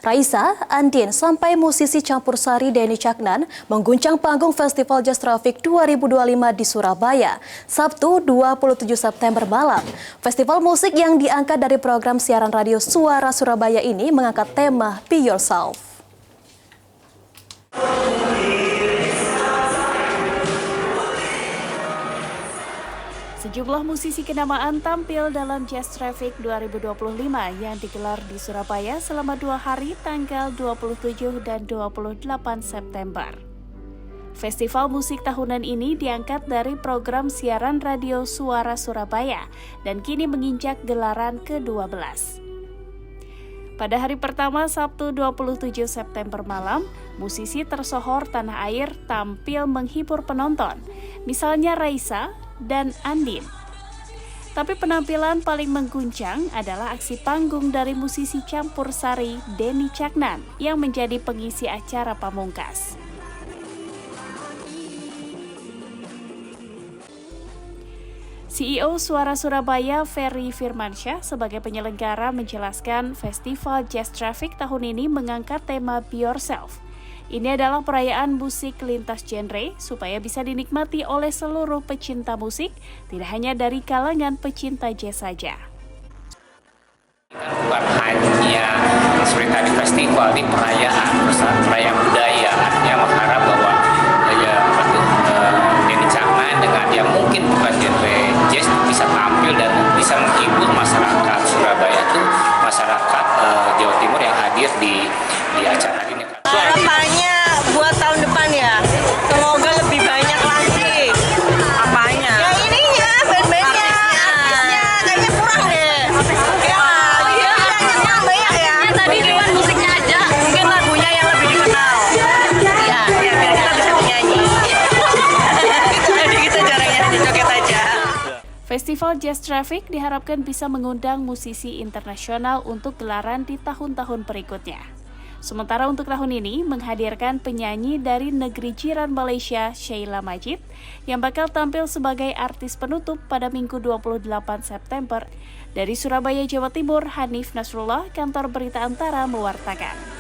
Raisa, Andin, sampai musisi campur sari Denny Caknan mengguncang panggung Festival Jazz Traffic 2025 di Surabaya, Sabtu 27 September malam. Festival musik yang diangkat dari program siaran radio Suara Surabaya ini mengangkat tema Be Yourself. Sejumlah musisi kenamaan tampil dalam Jazz Traffic 2025 yang digelar di Surabaya selama 2 hari tanggal 27 dan 28 September. Festival musik tahunan ini diangkat dari program siaran radio Suara Surabaya dan kini menginjak gelaran ke-12. Pada hari pertama Sabtu 27 September malam, musisi tersohor tanah air tampil menghibur penonton, misalnya Raisa dan Andin. Tapi penampilan paling mengguncang adalah aksi panggung dari musisi campur sari Denny Caknan yang menjadi pengisi acara pamungkas. CEO Suara Surabaya Ferry Firmansyah sebagai penyelenggara menjelaskan Festival Jazz Traffic tahun ini mengangkat tema Be Yourself. Ini adalah perayaan musik lintas genre supaya bisa dinikmati oleh seluruh pecinta musik, tidak hanya dari kalangan pecinta jazz saja. Bukan hanya seperti tadi festival, ini perayaan budaya. Artinya mengharap bahwa Denny Caknan dengan yang mungkin bukan genre jazz bisa tampil dan bisa menghibur masyarakat Surabaya itu masyarakat Jawa Timur yang hadir di acara ini. Harapannya buat tahun depan ya, semoga lebih banyak lagi. Apanya? Ya ininya, band-bandnya, artisnya, kayaknya kurang deh. Ya, banyak ya. Tadi cuma musiknya aja, mungkin lagunya yang lebih dikenal. Ya, biar kita bisa menyanyi. Jadi kita jarang nyanyi, joget aja. Festival Jazz Traffic diharapkan bisa mengundang musisi internasional untuk gelaran di tahun-tahun berikutnya. Sementara untuk tahun ini menghadirkan penyanyi dari negeri jiran Malaysia, Sheila Majid, yang bakal tampil sebagai artis penutup pada Minggu 28 September. Dari Surabaya, Jawa Timur, Hanif Nasrullah, Kantor Berita Antara mewartakan.